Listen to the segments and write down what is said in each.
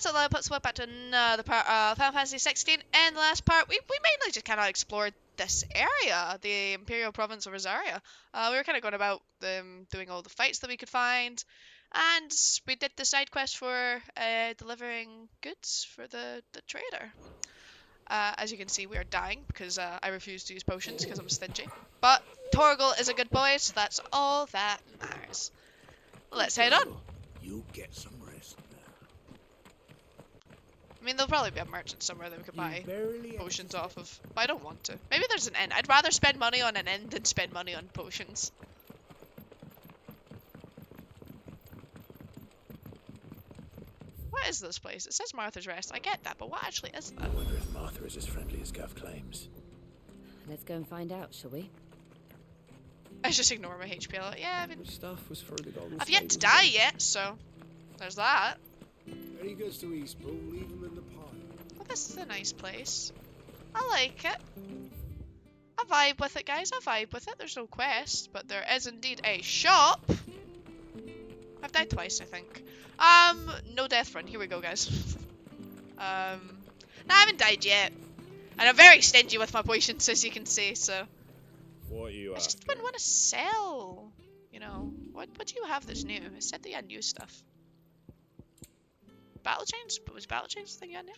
that's it. Let's look back to another part of Final Fantasy 16. And the last part, we mainly just kind of explored this area, the Imperial Province of Rosaria. We were kind of going about doing all the fights that we could find. And we did the side quest for delivering goods for the trader. As you can see, we are dying because I refuse to use potions because I'm stingy. But Torgal is a good boy, so that's all that matters. Let's head on. You get some rest now. I mean, there'll probably be a merchant somewhere that we could buy potions off of, but I don't want to. Maybe there's an inn. I'd rather spend money on an inn than spend money on potions. What is this place? It says Martha's Rest. I get that, but what actually is that? I wonder if Martha is as friendly as Gav claims. Let's go and find out, shall we? I just ignore my HP. Yeah, I mean, Stuff was for the golden I've yet to die yet, so there's that. When he goes to East Pool, leave him in the pile. Well, this is a nice place. I like it. I vibe with it, guys. I vibe with it. There's no quest, but there is indeed a shop. I've died twice, I think. No death run. Here we go, guys. No, I haven't died yet. And I'm very stingy with my potions, as you can see, so. What are you I just wouldn't want to sell. You know, what do you have that's new? It said that you had new stuff. Battle chains? But was battle chains the thing you had new?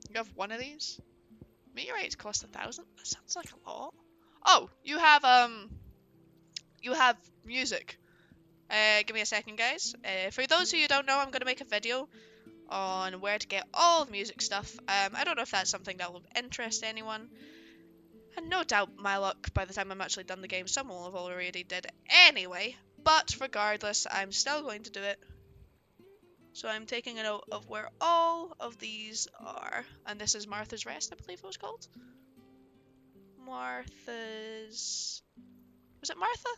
You have one of these? Meteorites cost 1,000? That sounds like a lot. Oh, you have music. Give me a second, guys. For those of you who don't know, I'm going to make a video on where to get all the music stuff. I don't know if that's something that will interest anyone. And no doubt my luck, by the time I'm actually done the game, someone will have already did it anyway. But regardless, I'm still going to do it. So I'm taking a note of where all of these are. And this is Martha's Rest, I believe it was called. Martha's... Was it Martha?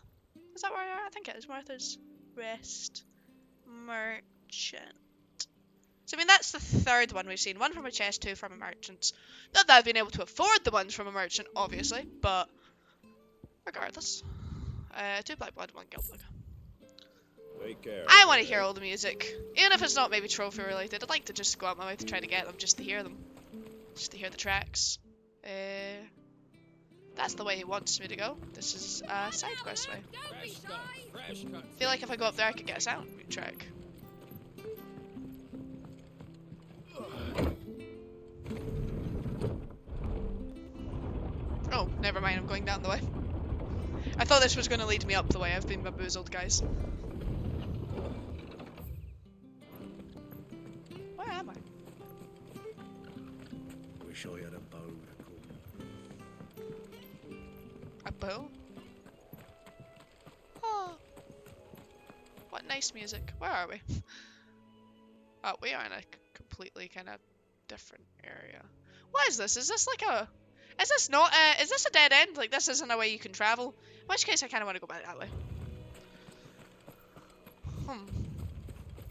Is that where I are? I think it is Martha's Rest Merchant. So I mean, that's the third one we've seen. One from a chest, two from a merchant. Not that I've been able to afford the ones from a merchant, obviously, but regardless. 2 black blood, 1 guild blood. Take care. I want to hear all the music. Even if it's not maybe trophy related, I'd like to just go out my way to try to get them, just to hear them. Just to hear the tracks. That's the way he wants me to go. This is side quest way. I feel like if I go up there I could get a sound track. Oh, never mind, I'm going down the way. I thought this was going to lead me up the way. I've been bamboozled, guys. Where am I? Wish I had a bow. A bow? Oh. What nice music. Where are we? Oh, we are in a completely kind of different area. What is this? Is this like a... Is this not a... Is this a dead end? Like, this isn't a way you can travel? In which case, I kind of want to go back that way.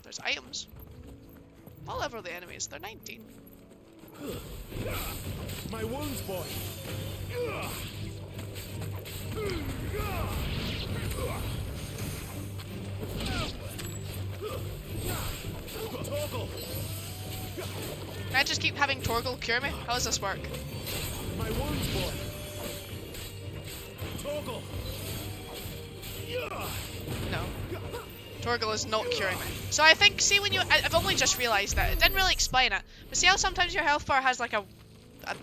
There's items. What level are the enemies? They're 19. My wounds, boy. Torgal! Can I just keep having Torgal cure me? How does this work? My wounds, boy. Torgal! No. Torgal is not curing me. So I think, see when you... I've only just realised that. It didn't really explain it. But see how sometimes your health bar has like a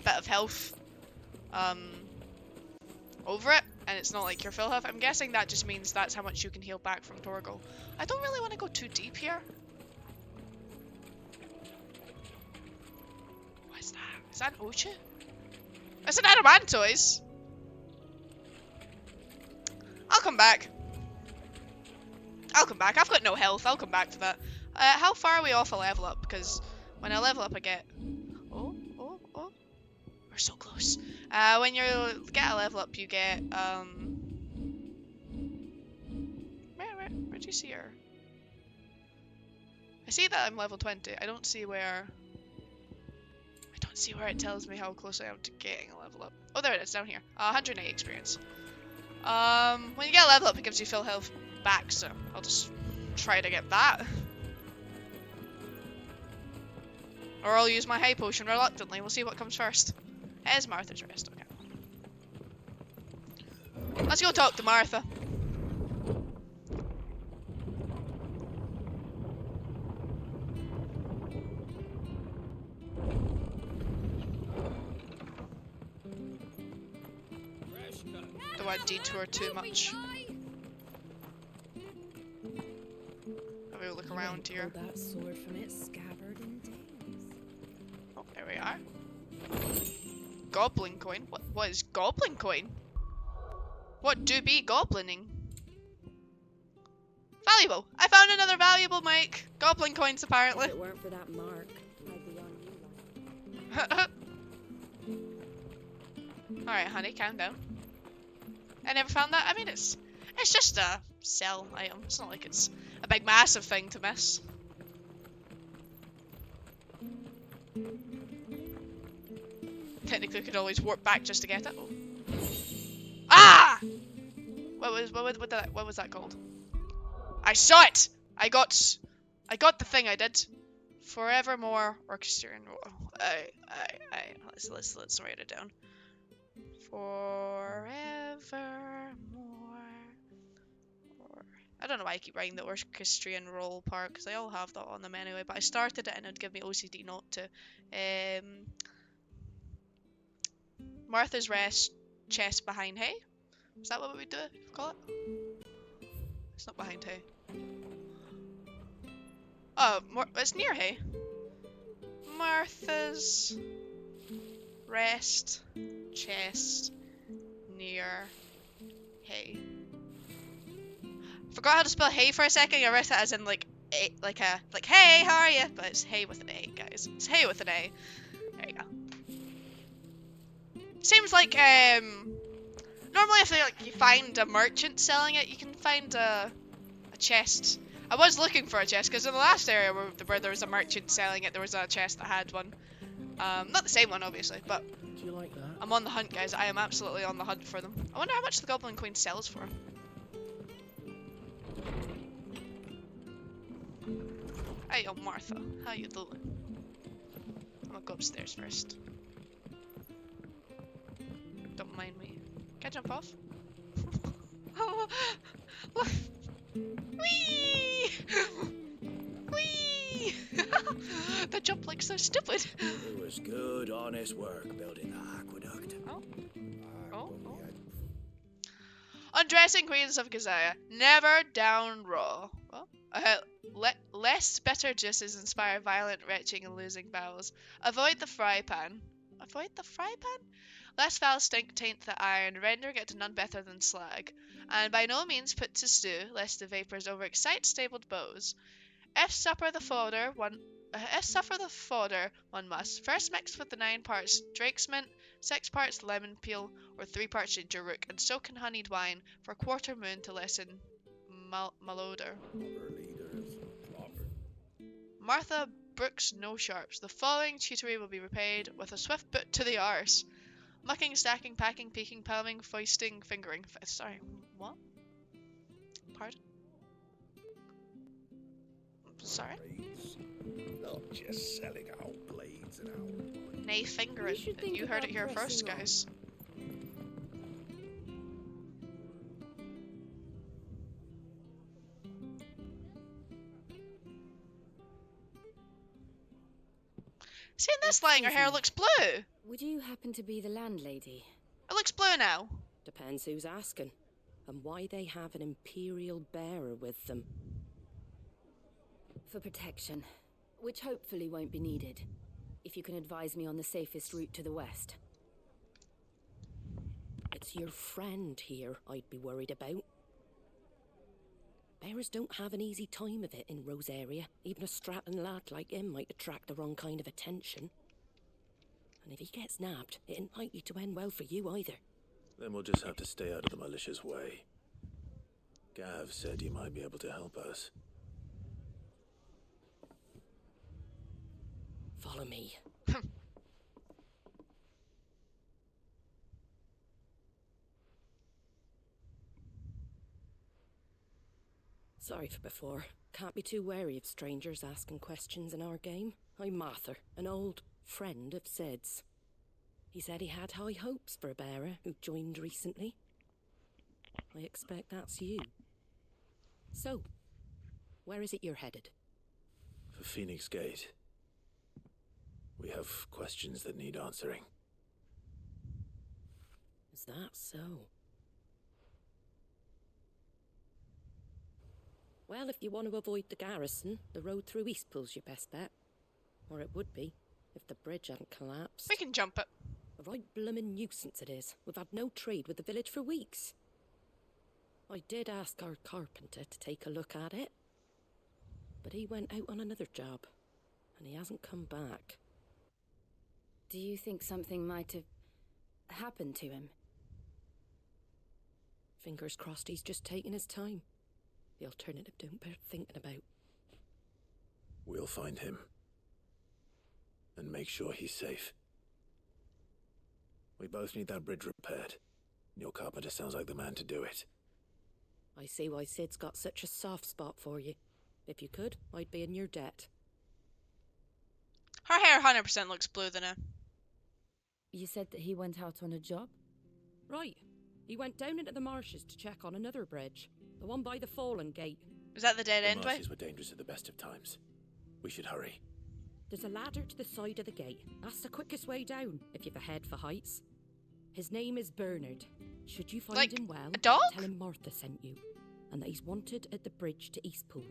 bit of health over it? And it's not like your full health? I'm guessing that just means that's how much you can heal back from Torgal. I don't really want to go too deep here. What is that? Is that an Ocha? It's an Adamantoise! I'll come back. I'll come back. I've got no health. I'll come back to that. How far are we off a level up? Because when I level up, I get... Oh. We're so close. When you get a level up, you get... Where do you see her? I see that I'm level 20. I don't see where... I don't see where it tells me how close I am to getting a level up. Oh, there it is, down here. 108 experience. When you get a level up, it gives you full health back, so I'll just try to get that. Or I'll use my high potion reluctantly. We'll see what comes first. It is Martha's Rest, okay. Let's go talk to Martha. Don't want to detour too much. Have a look around here. Pulled that sword from its scabbard in days. Oh, there we are. Goblin coin? What is goblin coin? What do be goblining? Valuable! I found another valuable, Mike! Goblin coins, apparently. If it weren't for that mark, I'd be on you like. Alright, honey, calm down. I never found that. I mean, it's just a sell item. It's not like it's a big massive thing to miss. Technically, could always warp back just to get it. Oh. Ah! What was that called? I saw it. I got the thing. I did. Forevermore orchestrion. Let's write it down. Forevermore. I don't know why I keep writing the orchestrion roll part because I all have that on them anyway. But I started it and it'd give me OCD not to. Martha's Rest, chest behind hay. Is that what we do? Call it? It's not behind hay. Oh, it's near hay. Martha's Rest, chest, near hay. Forgot how to spell hay for a second. I read it as in like hey, how are you? But it's hay with an A, guys. It's hay with an A. There you go. Seems like normally if you find a merchant selling it, you can find a chest. I was looking for a chest because in the last area where there was a merchant selling it, there was a chest that had one. Not the same one, obviously, but Do you like that? I'm on the hunt, guys. I am absolutely on the hunt for them. I wonder how much the Goblin Queen sells for. Hey, yo, Martha. How you doing? I'm gonna go upstairs first. Don't mind me. Can I jump off? Oh, look. Whee! Whee! The jump looks so stupid. It was good, honest work building that aqueduct. Oh. Undressing Queens of Keziah. Never down raw. Well, less bitter juices inspire violent retching and losing bowels. Avoid the fry pan. Avoid the fry pan? Less foul stink taint the iron, rendering it none better than slag. And by no means put to stew, lest the vapours overexcite stabled bows. If suffer the fodder, one must first mix with the 9 parts drake's mint, 6 parts lemon peel, or 3 parts ginger root, and soak in honeyed wine for a quarter moon to lessen malodor. Martha brooks no sharps. The following tutory will be repaid with a swift boot to the arse. Mucking, stacking, packing, peeking, palming, foisting, fingering. Sorry, what? Pardon? Sorry? Not just selling out blades and out. Nay, fingering. You heard it here first, guys. Seeing this lying, her hair looks blue. Would you happen to be the landlady? It looks blue now. Depends who's asking, and why they have an Imperial bearer with them. For protection, which hopefully won't be needed. If you can advise me on the safest route to the west. It's your friend here I'd be worried about. Bearers don't have an easy time of it in Rose area. Even a strapping lad like him might attract the wrong kind of attention. And if he gets nabbed, it ain't likely to end well for you either. Then we'll just have to stay out of the malicious way. Gav said you might be able to help us. Follow me. Sorry for before. Can't be too wary of strangers asking questions in our game. I'm Martha, an old friend of Cids. He said he had high hopes for a bearer who joined recently. I expect that's you. So, where is it you're headed? For Phoenix Gate. We have questions that need answering. Is that so? Well, if you want to avoid the garrison, the road through Eastpool's your best bet. Or it would be, if the bridge hadn't collapsed. We can jump it. A right bloomin' nuisance it is. We've had no trade with the village for weeks. I did ask our carpenter to take a look at it, but he went out on another job, and he hasn't come back. Do you think something might have happened to him? Fingers crossed he's just taking his time. The alternative don't bear thinking about. We'll find him. And make sure he's safe. We both need that bridge repaired. Your carpenter sounds like the man to do it. I see why Sid's got such a soft spot for you. If you could, I'd be in your debt. Her hair 100% looks blue than her. You said that he went out on a job? Right. He went down into the marshes to check on another bridge. The one by the Fallen Gate. Is that the dead The end way? marshes were dangerous at the best of times. We should hurry. There's a ladder to the side of the gate. That's the quickest way down, if you've a head for heights. His name is Bernard. Should you find Like him well, a dog? tell him Martha sent you, and that he's wanted at the bridge to Eastpool.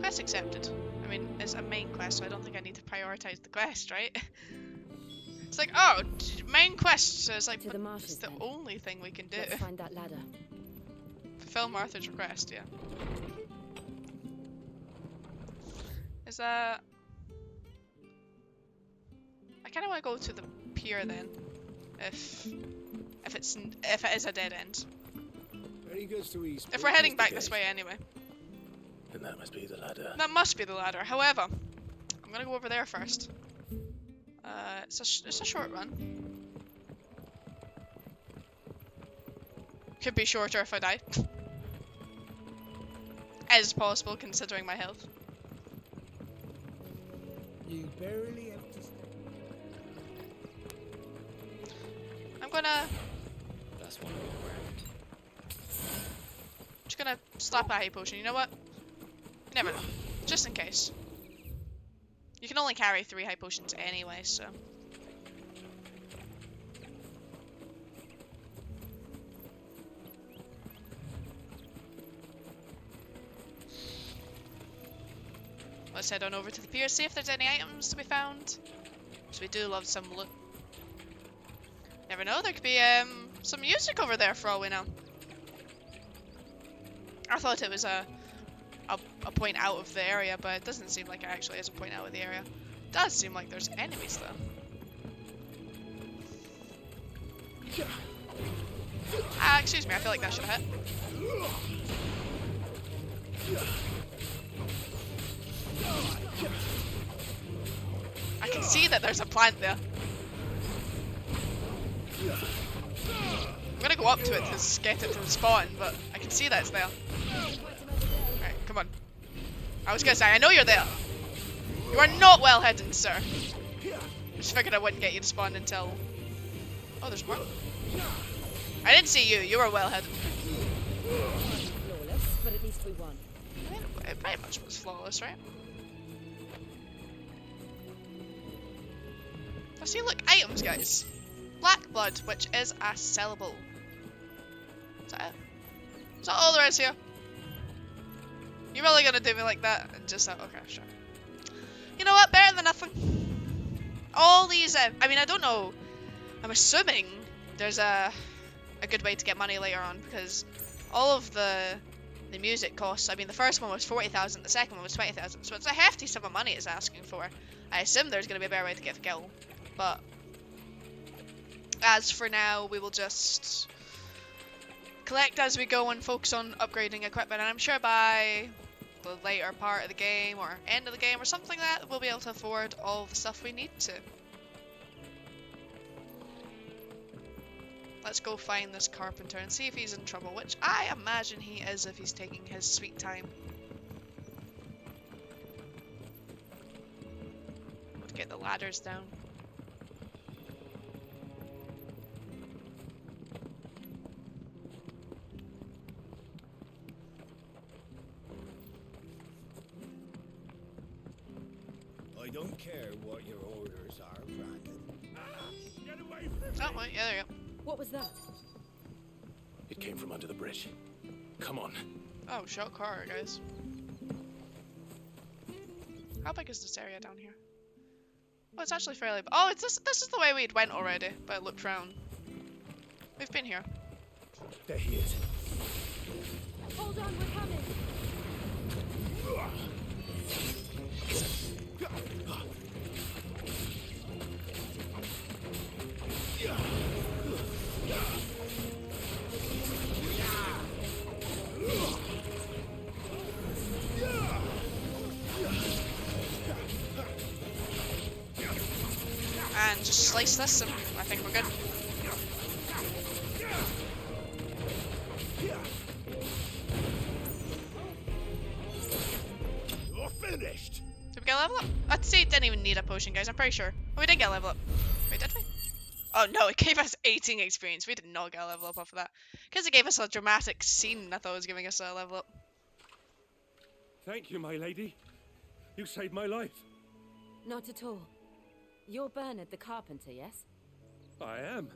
Quest accepted. I mean, it's a main quest, so I don't think I need to prioritize the quest, right? It's like, oh, main quest. So it's like, To the but marshes, it's the then. only thing we can do. Let's find that ladder. Fulfill Martha's request, yeah. Is I kind of want to go to the pier then, if it is a dead end. Ready goes to East. If we're heading the back gate. this way anyway. Then that must be the ladder. That must be the ladder. However, I'm gonna go over there first. It's a short run. Could be shorter if I die. As possible, considering my health. You barely have to. I'm gonna. That's one way around. Just gonna slap a high potion. You know what? You never know. Just in case. You can only carry 3 high potions anyway, so. Let's head on over to the pier, see if there's any items to be found. Because we do love some loot. Never know, there could be some music over there for all we know. I thought it was a point out of the area, but it doesn't seem like it actually is a point out of the area. It does seem like there's enemies though. Excuse me, I feel like that should have hit. I can see that there's a plant there. I'm gonna go up to it to get it to the spawn, but I can see that it's there. Alright, come on. I was gonna say, I know you're there. You are not well hidden, sir. Just figured I wouldn't get you to spawn until... Oh, there's more. I didn't see you. You were well hidden. Flawless, but at least we won. I mean, it pretty much was flawless, right? I see, look, items, guys. Black blood, which is a sellable. Is that it? Is that all there is here? You really gonna do me like that? And just okay, sure. You know what? Better than nothing. All these, I mean, I don't know. I'm assuming there's a good way to get money later on, because all of the music costs. I mean, the first one was 40,000, the second one was 20,000, so it's a hefty sum of money it's asking for. I assume there's gonna be a better way to get the gil, but as for now, we will just collect as we go and focus on upgrading equipment, and I'm sure by the later part of the game or end of the game or something like that, we'll be able to afford all the stuff we need to. Let's go find this carpenter and see if he's in trouble, which I imagine he is if he's taking his sweet time. Let's get the ladders down. I don't care what your orders are, Brandon. Get away from me! Oh, wait, yeah, there you go. What was that? It came from under the bridge. Come on. Oh, shot car, guys. How big is this area down here? Oh, it's actually fairly. Oh, it's this is the way we'd went already, but I looked round. We've been here. There he is. Hold on, we're coming. And just slice this, and I think we're good. You're finished. Did we get a level up? I'd say it didn't even need a potion, guys. I'm pretty sure. Oh, we did get a level up. Wait, did we? Oh no, it gave us 18 experience. We did not get a level up off of that. Because it gave us a dramatic scene, I thought it was giving us a level up. Thank you, my lady. You saved my life. Not at all. You're Bernard the carpenter, yes? I am.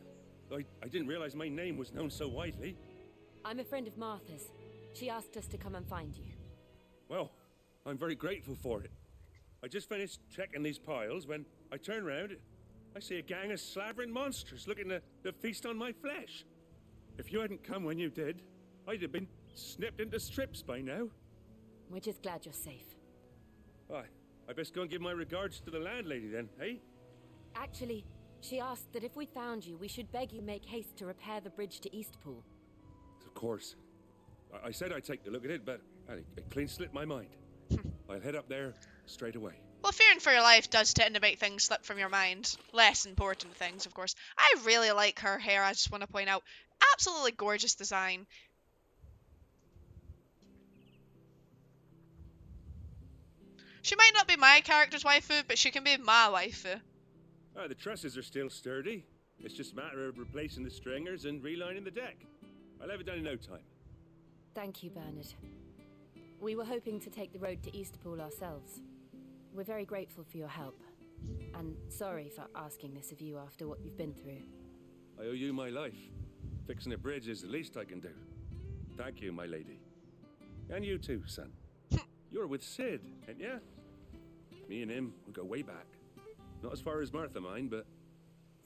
I didn't realize my name was known so widely. I'm a friend of Martha's. She asked us to come and find you. Well, I'm very grateful for it. I just finished checking these piles when I turn round. I see a gang of slavering monsters looking to feast on my flesh. If you hadn't come when you did, I'd have been snipped into strips by now. We're just glad you're safe. I best go and give my regards to the landlady then, eh? Actually, she asked that if we found you, we should beg you make haste to repair the bridge to Eastpool. Of course. I said I'd take a look at it, but it clean slipped my mind. I'll head up there straight away. Well, fearing for your life does tend to make things slip from your mind. Less important things, of course. I really like her hair, I just want to point out. Absolutely gorgeous design. She might not be my character's waifu, but she can be my waifu. The trusses are still sturdy. It's just a matter of replacing the stringers and relining the deck. I'll have it done in no time. Thank you, Bernard. We were hoping to take the road to Eastpool ourselves. We're very grateful for your help. And sorry for asking this of you after what you've been through. I owe you my life. Fixing a bridge is the least I can do. Thank you, my lady. And you too, son. You're with Cid, ain't ya? Me and him, we go way back. Not as far as Martha, mind, but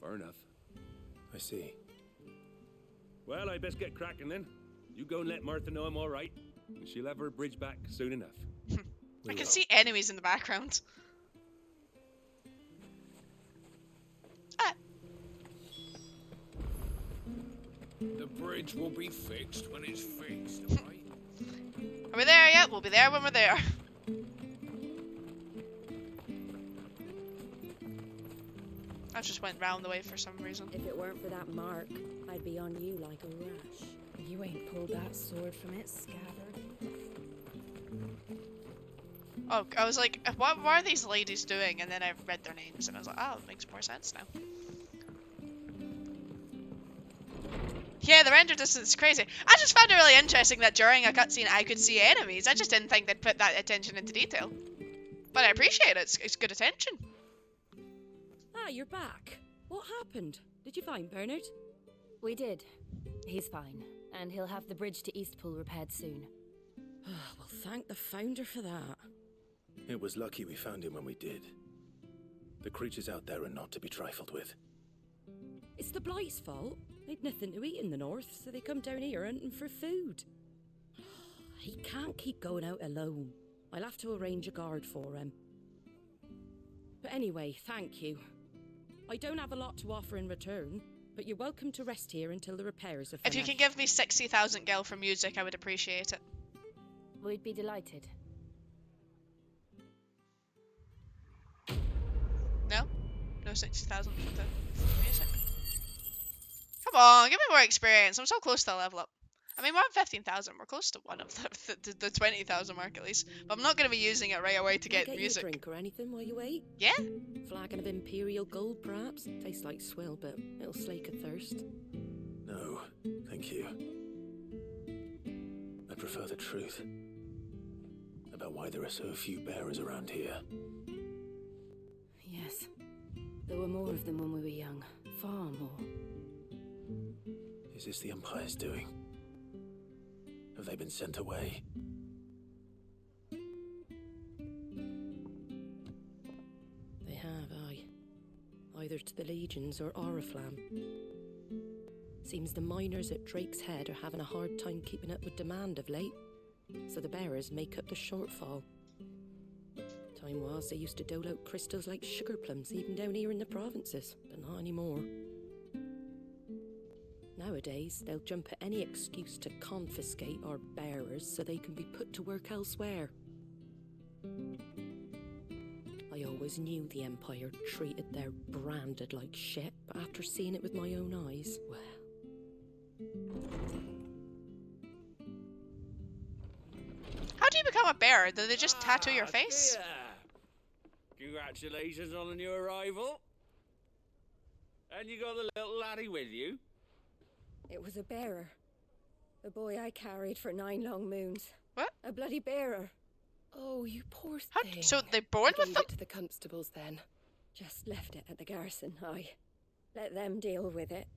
far enough. I see. Well, I best get cracking then. You go and let Martha know I'm all right, and she'll have her bridge back soon enough. I can see enemies in the background. The bridge will be fixed when it's fixed, alright? Are we there yet? We'll be there when we're there. I just went round the way for some reason. If it weren't for that mark, I'd be on you like a rash. You ain't pulled that sword from its scabbard. Oh, I was like, what are these ladies doing? And then I read their names and I was like, oh, it makes more sense now. Yeah, the render distance is crazy. I just found it really interesting that during a cutscene I could see enemies. I just didn't think they'd put that attention into detail. But I appreciate it. It's good attention. Ah, you're back. What happened? Did you find Bernard? We did. He's fine, and he'll have the bridge to Eastpool repaired soon. Well, thank the founder for that. It was lucky we found him when we did. The creatures out there are not to be trifled with. It's the Blight's fault. They'd nothing to eat in the north, so they come down here hunting for food. He can't keep going out alone. I'll have to arrange a guard for him. But anyway, thank you. I don't have a lot to offer in return, but you're welcome to rest here until the repairs are If finished. you can give me 60,000 gil for music, I would appreciate it. We'd be delighted. No? No 60,000 for the music? Come Come on, give me more experience. I'm so close to a level up. I mean, we're on 15,000. We're close to one of the 20,000 mark at least. But I'm not going to be using it right away to Can I get get you a music. drink or anything while you wait? Yeah? Flagon of Imperial Gold, perhaps? Tastes like swill, but it'll slake a thirst. No, thank you. I prefer the truth. About why there are so few bearers around here. Yes. There were more of them when we were young. Far more. Is this the Empire's doing? Have they been sent away? They have, aye. Either to the Legions or Oriflamme. Seems the miners at Drake's Head are having a hard time keeping up with demand of late, so the bearers make up the shortfall. Time was they used to dole out crystals like sugar plums even down here in the provinces, but not anymore. Nowadays, they'll jump at any excuse to confiscate our bearers so they can be put to work elsewhere. I always knew the Empire treated their branded like shit, but after seeing it with my own eyes, well... How do you become a bearer? Do they just tattoo your face? Dear. Congratulations on the new arrival. And you got the little laddie with you? It was a bearer. The boy I carried for 9 long moons. What? A bloody bearer. Oh, you poor How, thing. so they're born I with gave them? it to the constables then. Just left it at the garrison, I. Let them deal with it.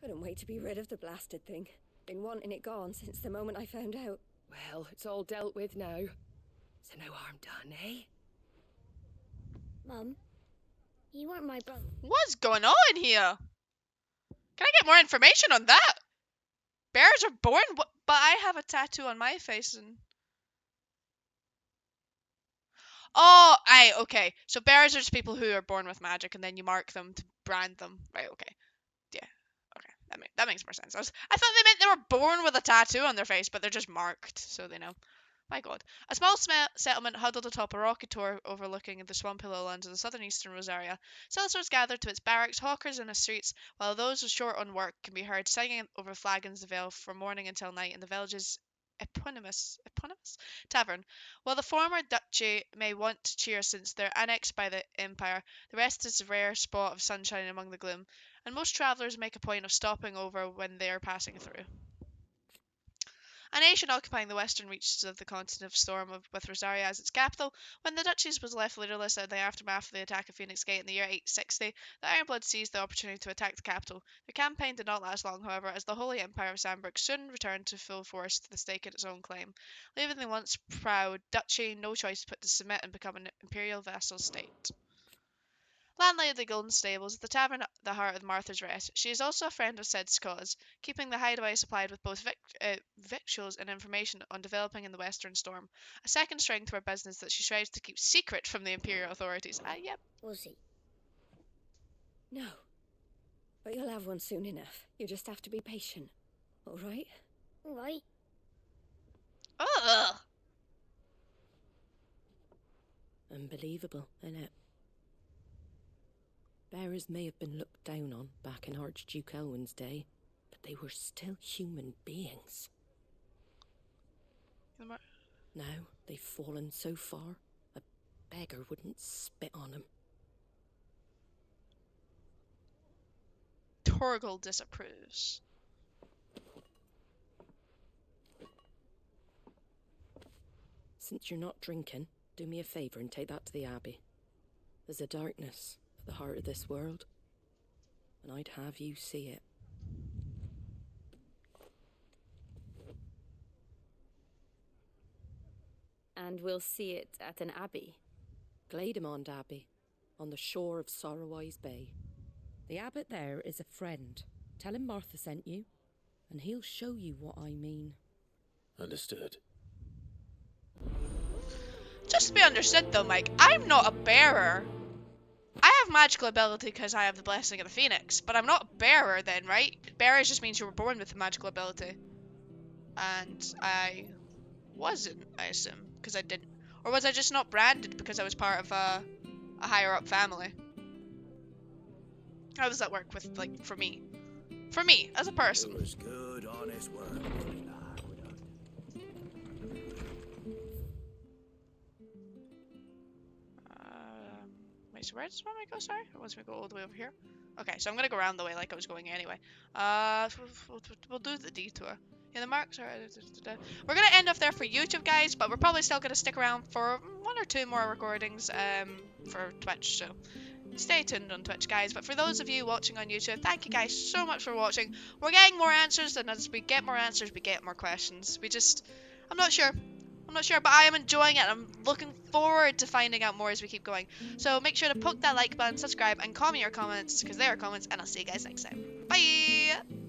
Couldn't wait to be rid of the blasted thing. Been wanting it gone since the moment I found out. Well, it's all dealt with now. So no harm done, eh? Mum, you weren't my brother. What's going on here? Can I get more information on that? Bears are born, but I have a tattoo on my face and... Oh, okay. So bears are just people who are born with magic and then you mark them to brand them. Right, okay. Yeah. Okay, that makes more sense. I thought they meant they were born with a tattoo on their face, but they're just marked, so they know. My god. A small settlement huddled atop a rocky tor overlooking the swampy lowlands of the southern-eastern Rosaria. Settlers gathered to its barracks, hawkers in the streets, while those short on work can be heard singing over flagons of ale from morning until night in the village's eponymous tavern. While the former duchy may want to cheer since they're annexed by the Empire, the rest is a rare spot of sunshine among the gloom, and most travellers make a point of stopping over when they are passing through. A nation occupying the western reaches of the continent of Storm with Rosaria as its capital, when the duchies was left leaderless in the aftermath of the attack of Phoenix Gate in the year 860, the Ironbloods seized the opportunity to attack the capital. Their campaign did not last long, however, as the Holy Empire of Sandbrook soon returned to full force to the stake in its own claim, leaving the once proud duchy no choice but to submit and become an imperial vassal state. Landlady of the Golden Stables, the tavern at the heart of Martha's Rest, she is also a friend of Cids' cause, keeping the hideaway supplied with both victuals and information on developing in the Western Storm, a second string to her business that she strives to keep secret from the Imperial authorities. Yep. Was he? No. But you'll have one soon enough. You just have to be patient. All right? All right. Ugh. Unbelievable, innit? Bearers may have been looked down on back in Archduke Elwin's day, but they were still human beings. Now they've fallen so far, a beggar wouldn't spit on them. Torgal disapproves. Since you're not drinking, do me a favour and take that to the Abbey. There's a darkness at the heart of this world, and I'd have you see it. And we'll see it at an abbey. Glademond Abbey, on the shore of Sorrowise Bay. The abbot there is a friend. Tell him Martha sent you, and he'll show you what I mean. Understood. Just to be understood though, Mike, I'm not a bearer. I have magical ability because I have the blessing of the Phoenix, but I'm not a bearer then, right? Bearer just means you were born with the magical ability. And I wasn't, I assume, because I didn't. Or was I just not branded because I was part of a higher up family? How does that work with, like, for me? For me, as a person. It was good, honest work. building the aqueduct. Wait, so where does want me to go, sorry? It wants me to go all the way over here. Okay, so I'm gonna go around the way like I was going anyway. We'll do the detour. Yeah, the marks are... We're gonna end off there for YouTube, guys, but we're probably still gonna stick around for 1 or 2 more recordings for Twitch, so stay tuned on Twitch, guys. But for those of you watching on YouTube, thank you guys so much for watching. We're getting more answers, and as we get more answers, we get more questions. I'm not sure. I'm not sure, but I am enjoying it. I'm looking forward to finding out more as we keep going. So make sure to poke that like button, subscribe, and comment your comments, because they are comments, and I'll see you guys next time. Bye!